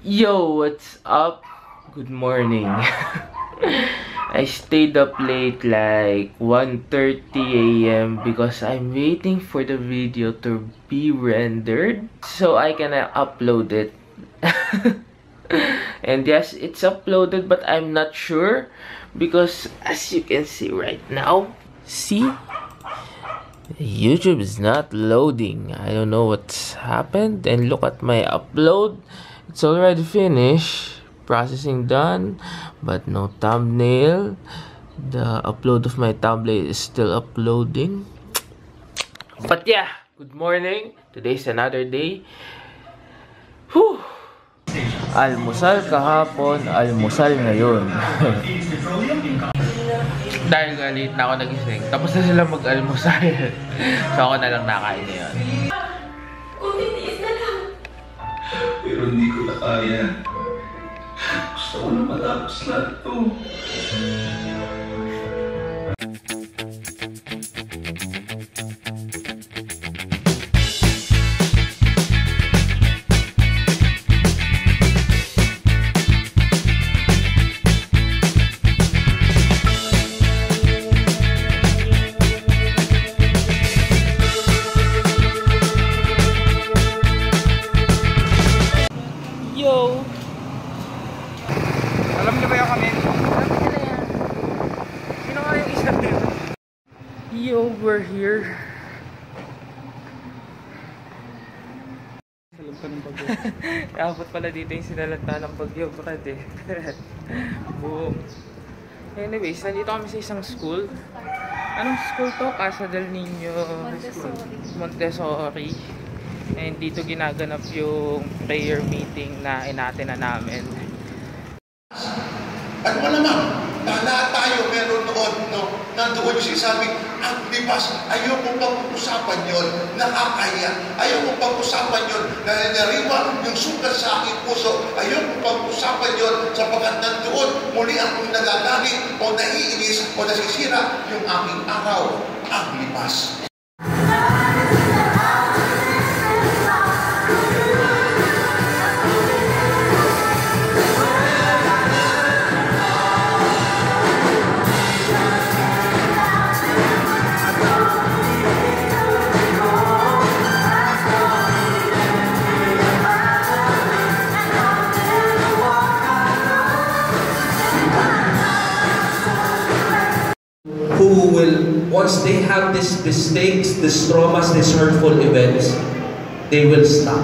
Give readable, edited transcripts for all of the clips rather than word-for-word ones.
Yo, what's up? Good morning. I stayed up late like 1:30 a.m. because I'm waiting for the video to be rendered so I can upload it. And yes, it's uploaded, but I'm not sure because as you can see right now, see? YouTube is not loading. I don't know what's happened. And look at my upload. It's already finished. Processing done, but no thumbnail. The upload of my thumbnail is still uploading. But yeah, good morning. Today's another day. Whew. Almusal kahapon, almusal ngayon. Dahil galit na ako nagising, tapos na sila mag-almusal. So ako na lang nakain ngayon. Titiis na lang. Pero hindi ko na kaya. Gusto ko na matapos lahat ito. Yo! Alam niyo ba yung kami? Alam nila yan. Sino nga yung isa nila? Yo, we're here. Salanta ng bagyo. Abot pala dito yung sinalanta ng bagyo, brad eh. Boom. Anyways, nandito kami sa isang school. Anong school to? Casa del Niño Montessori. And dito ginaganap yung prayer meeting na inatin na namin. At malamang, lahat tayo meron noon, no? Nandoon yung sinasabi, ang libas, ayaw mo pag-usapan yun, nakakaya. Ayaw mo pag-usapan yun, nanariwa yung sugat sa aking puso. Ayaw mo pag-usapan yun, sapagkat nandoon, muli akong nagagalit o naiinis o nasisira yung aking araw, ang libas. Who will, once they have these mistakes, these traumas, these hurtful events, they will stop.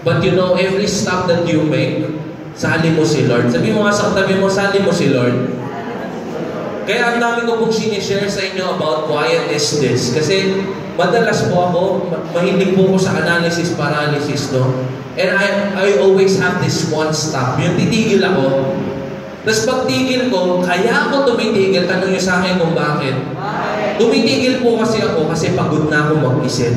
But you know, every stop that you make, sali mo si Lord. Sabi mo nga sa katabi mo, sali mo si Lord. Kaya ang dami ko pong sinishare sa inyo about quiet is this. Kasi madalas po ako, mahilig po ako sa analysis paralysis, no? And I always have this one stop. Yung titigil ako, tapos pagtigil ko, kaya ako tumitigil, tanong nyo sa akin kung bakit. Tumitigil po kasi ako kasi pagod na ako mag-isip.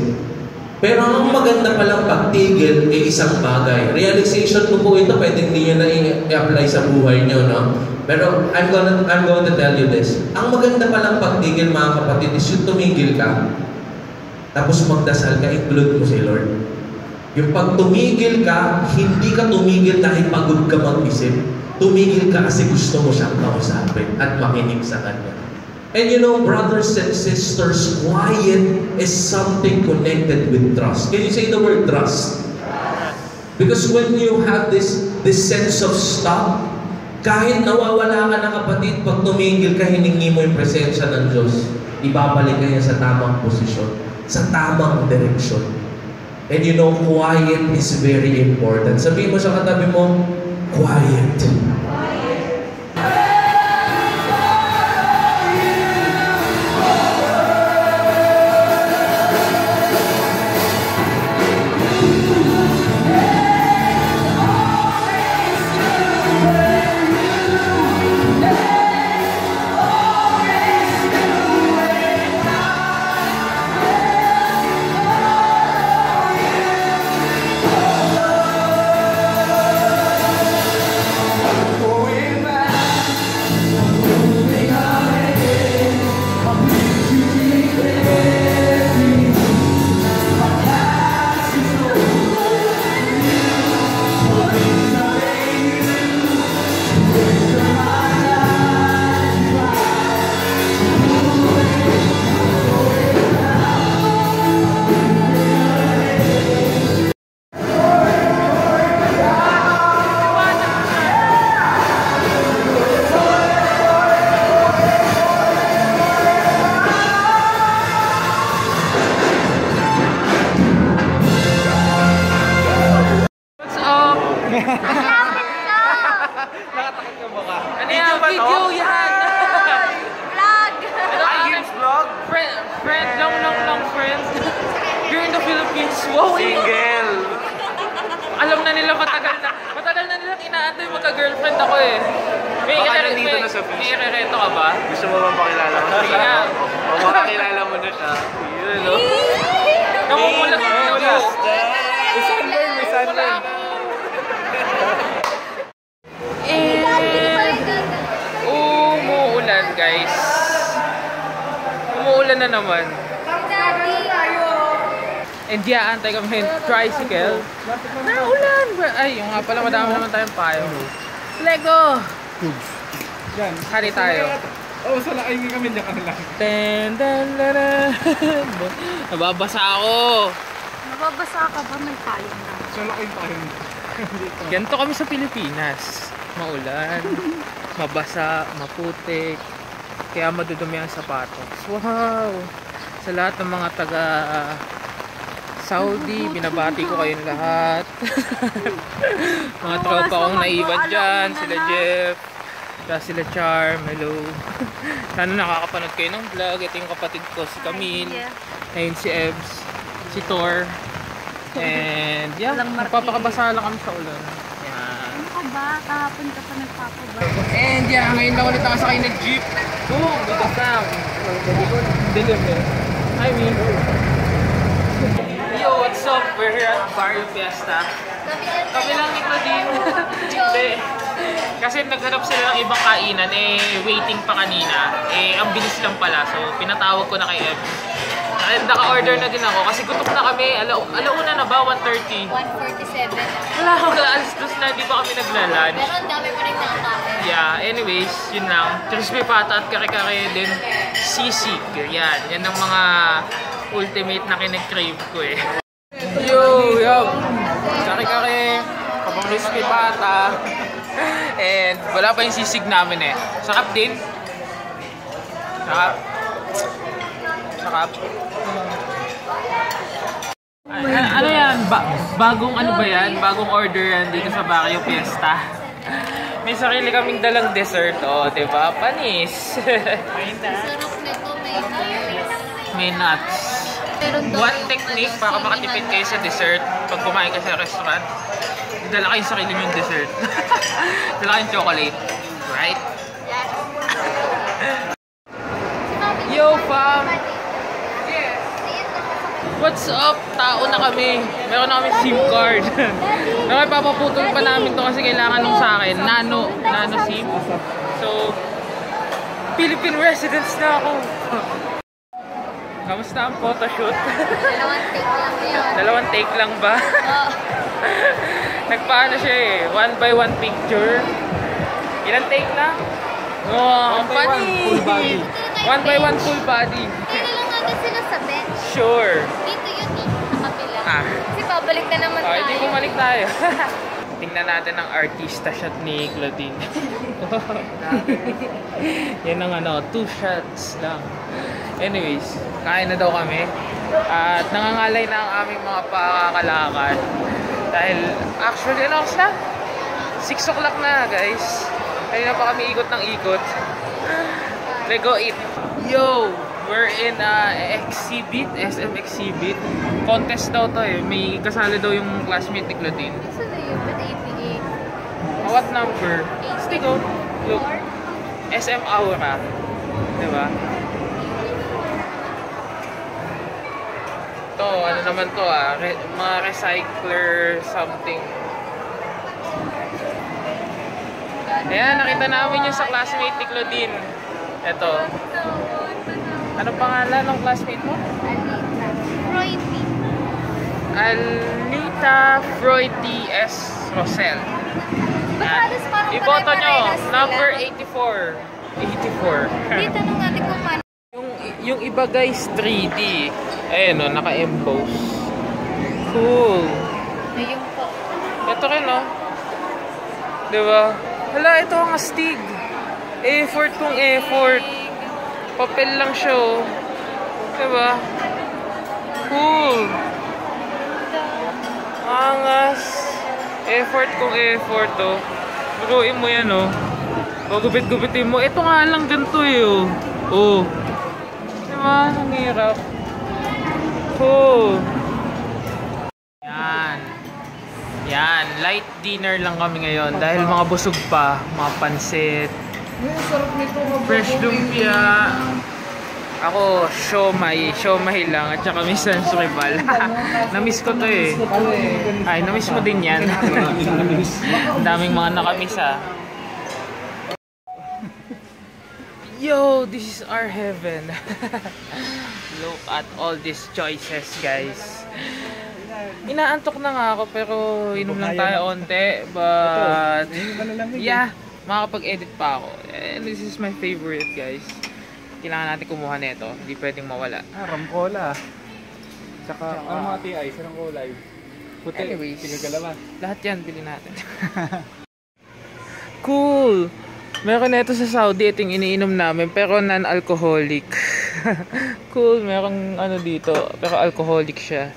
Pero ang maganda palang pagtigil ay isang bagay. Realization ko po ito, pwede hindi nyo na i-apply sa buhay nyo, no? Pero I'm going to tell you this. Ang maganda palang pagtigil, mga kapatid, is yung tumigil ka. Tapos magdasal ka, include mo si Lord. Yung pag tumigil ka, hindi ka tumigil dahil pagod ka mag-isip. Tumigil ka kasi gusto mo siyang kausapin at makinig sa Kanya. And you know, brothers and sisters, quiet is something connected with trust. Can you say the word trust? Because when you have this sense of stop, kahit nawawala ka na kapatid, pag tumigil ka, hiningi mo yung presensya ng Diyos, ibabalik ka niya sa tamang posisyon, sa tamang direksyon. And you know, quiet is very important. Sabihin mo sa katabi mo, quiet. Nakatakot ka ba ka? Ano yan? Video yan! Vlog! Ay, games vlog? Friend, long friend. Here in the Philippines. Wow! Single! Alam na nila matagal na nila inaantay magka-girlfriend ako eh. Baka nandito na sa Philippines. May irereto ka ba? Gusto mo bang pakilala mo? Sige nga. O makakilala mo na siya. Yun, no? Namumula ko. May sunburn, may sunburn. Umuulan guys. Umuulan na naman. And yeah, antay kami yung tricycle. Naulan! Ay, yung nga pala, madami naman tayong payo. Lego! Yan. Hari tayo. Oo, sa lakay kami niya kanila. Ten, ten, ten, ten. Nababasa ako. Nababasa ka ba? May payong na. Sa lakay tayo. Ganito kami sa Pilipinas. Maulan, mabasa, maputik, kaya madudumi ang sapatos. Wow! Sa lahat ng mga taga Saudi, binabati ko kayong lahat. Mga tropa kong naiwan dyan, sila Jeff, sila Charm, hello. Sana nakakapanood kayo ng vlog. Ito yung kapatid ko, si Camille. Ayun si Ebs, si Thor. And yeah, magpapakabasa lang kami sa ulan. Yan. Ano ka ba? Kahapon ka pa nagpapaba. And yeah, ngayon lang ulit ako sakay ng jeep. Boom! Dito Sam. Deliver. Hi, me. Yo, what's up? We're here at Barrio Fiesta. Kami lang ni Claudine. Hindi. Kasi naghanap sila ng ibang kainan, waiting pa kanina. Ang bilis lang pala. So, pinatawag ko na kay Eb. Naka-order na din ako kasi gutom na kami. Alauna na ba? 1:30? 1:47. Wala, alas dos na. Di ba kami nagla-lunch? Pero ang dami pa rin nakakain. Yeah, anyways, yun lang. Crispy pata at kare-kare din. Sisig. Yan ang mga ultimate na kine-crave ko eh. Yo! Kare-kare, crispy pata. And wala pa yung sisig namin eh. Sarap din. Sarap. Ano yan? Bagong ano ba yan? Bagong order yan dito sa Barrio Fiesta. May sarili kaming dalang dessert. O, diba? Panis. Sarap nito, May nuts. One technique para makatipid kayo sa dessert pag kumain kayo sa restaurant, dala kayong sarili yung dessert. Dala kayong chocolate. Right? Yo, fam! What's up? Tao na kami. Meron na kami SIM card. May papaputol pa namin to kasi kailangan nung sa akin. Nano SIM. So, Philippine residents na ako. Kamusta ang photoshoot? Dalawang take lang yun. Dalawang take lang ba? Oo. Nagpaano siya eh. 1x1 picture. Ilang take na? Oh, ang funny! 1x1 full body. Tingnan lang natin sila sa bench. Sure. Dito yun eh, sa kabila. Ah. Kasi babalik na naman tayo. Hindi bumalik tayo. Tingnan natin ang artista shot ni Claudine. Yan ang 2 shots lang. Anyways, kain na daw kami. At nangangalay na ang aming mga pakakalakad. Dahil, actually, ano oras na? 6 o'clock na, guys. Kaya na pa kami ikot ng ikot. Let's go eat. Yo! We're in exhibit, SM exhibit. Contest daw to eh. May kasali daw yung classmate ni Claudine. Saan na yun? Ba't 88? What number? Let's go. Look. SM Aura. Diba? To, ano naman to mga recycler something. Ayan, nakita namin yun sa classmate ni Claudine. Ito. Anong pangalan ng classmate mo? Alnita Freudi S. Rosel. Iboto nyo, number 84. 84. Dito tanong natin kung paano. Yung iba guys, 3D. Ayan o, naka-emboss. Cool. Ayun po. Ito rin o. Diba? Hala, ito ang astig. Effort kung effort. Papel lang siya o. Diba? Cool. Angas. Effort kung effort, oh. Buruin mo yan, oh. Gugupit-gupitin mo. Ito nga lang ganito, eh, oh. Oh. Diba? Ang hirap. Oh. Yan. Yan. Light dinner lang kami ngayon. Dahil mga busog pa. Mga pansit. Fresh lumpia. Ako, siomay lang at saka minsan sukibal. Namiss ko to eh. Ay, namiss mo din yan. Ang daming mga nakamiss ah. Yo, this is our heaven. Look at all these choices, guys. Inaantok na nga ako pero inom lang tayo onte. But, yeah, makakapag-edit pa ako. And this is my favorite, guys. Kailangan natin kumuha nito. Hindi pwedeng mawala. Ramcola. Tsaka, ano mga TI? Sarang kulay. Puti. Anyways, Pinagalaman. lahat yan bilhin natin. Cool! Meron na ito sa Saudi. Ito yung iniinom namin. Pero non-alcoholic. Cool. Merong ano dito. Pero alcoholic siya.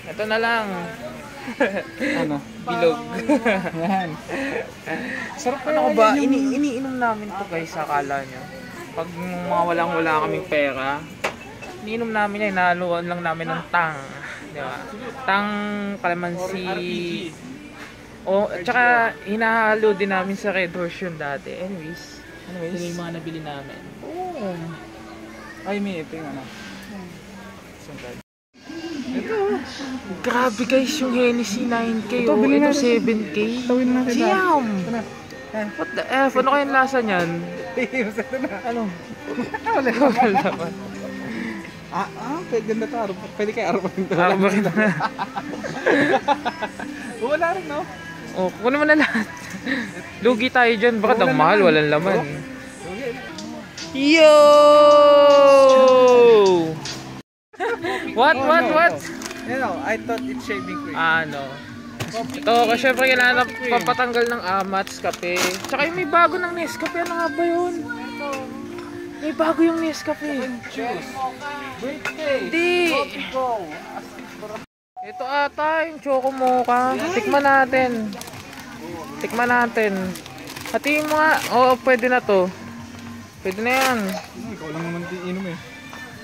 Ito na lang. Ano? Bilog. Yan. Sarap ano ba? Iniinom namin to guys, akala nyo. Pag mga wala kaming pera, iniinom namin yan, nahaluan lang namin ng tang. Diba? Tang, kalamansi. O, tsaka hinahalo din namin sa Red Horse yun dati. Anyways, ito yung mga nabili namin. Oh. Ay, may ito yung ano. Grabe guys, yung Hennessy 9K, Ito, bilhin ito natin. 7K. Tawin natin. Siyam! Ito What the F? Ano kayong lasa niyan? na. Ano? Wala Wala naman. Pwede ganda to. Pwede kayo araw pa rin to. Araw ba rin? Wala rin, no? Oh, kunin mo na lahat. Lugi tayo dyan. Bakit ang mahal? Walang laman. Yo! What? You know, I thought it's shaving cream. Ano? Ito, kasi syempre kailangan na papatanggal ng amats, kape. Tsaka yung may bago ng Nescafe. Ano nga ba yun? May bago yung Nescafe. Juice. Birthday. Hindi. Ito ata yung Choco Mocha. Tikman natin. Hatiin mo nga. Oo, pwede na to. Pwede na yan. Ikaw lang naman inom eh.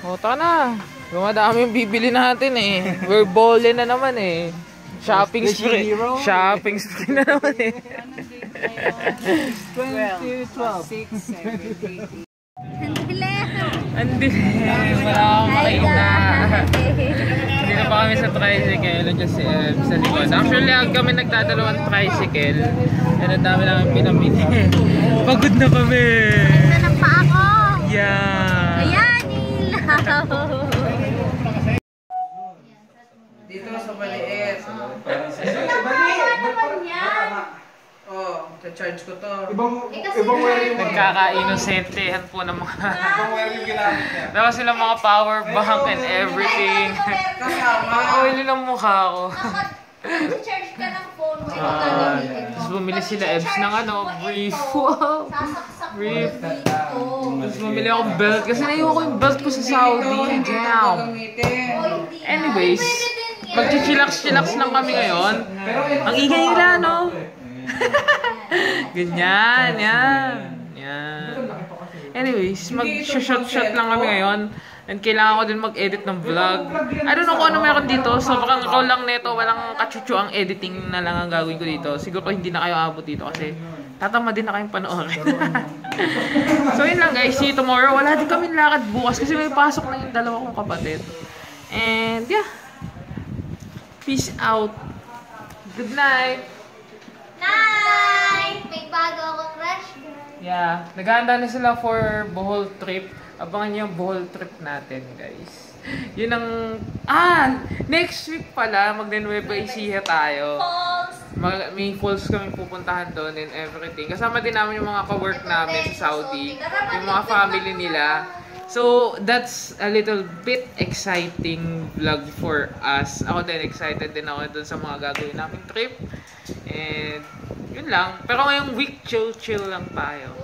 O, taka na. Dumadami yung bibili natin eh. We're ballin na naman eh. Shopping spree. Shopping spree na naman eh. 2012. Andi. Wala akong makaina. Hindi na pa kami sa tricycle. Nandiyan si sa likod. Actually, kami nagdadalawang tricycle. And ang dami namin pinamili. Pagod na kami. Nanang pa ako. Yeah. Ayan, ilaw. Dito sa maliit. Oh, charge ko to. Ibang wear yung Nagkaka-inosentehan po ng mga yung ginamit niya. dapat sila mga power bank and everything. Oh, yun ang mukha ko. Charge ka ng phone mo, ito gagamitin mo. Tapos bumili sila Ebs ng ano, brief. Wow! Sasaksak mo Brief. dito. Tapos bumili akong belt kasi naiwan ko yung belt ko sa Saudi. Damn! Anyways, magchichillax-chillax lang kami ngayon. Ang ingay nila, no? Ganyan, yan. Anyways, mag-shot lang kami ngayon. And kailangan ko din mag-edit ng vlog. I don't know kung ano meron dito. Sobrang ikaw lang neto. Walang kachuchu ang editing na lang ang gagawin ko dito. Siguro hindi na kayo abot dito kasi tatama din na kayong panoorin. So yun lang guys. See you tomorrow. Wala din kami lakad bukas kasi may pasok na yung dalawa kong kapatid. And yeah. Peace out. Good night. Night! May bago akong crush, girl. Yeah. Naghahanda na sila for Bohol trip. Abangan niyo yung Bohol trip natin, guys. Yun ang... Next week pala, mag-Nueva Ecija tayo. Falls! May falls kami pupuntahan doon and everything. Kasama din namin yung mga ka-work namin sa Saudi. Yung mga family nila. So, that's a little bit exciting vlog for us. Ako din, excited din ako doon sa mga gagawin namin trip. And, yun lang. Pero ngayong week, chill lang tayo.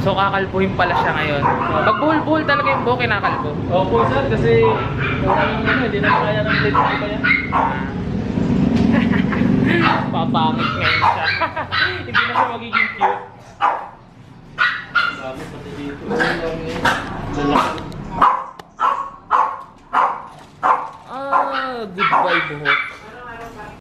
So So kakalpuhin pala siya ngayon. Pag buhol-buhol talaga yung buhok, kinakalpo. Opo sir, kasi hindi na kaya ng late ko pa yan. Papangit ngayon siya. Hindi na siya magiging cute. Grabe pati dito.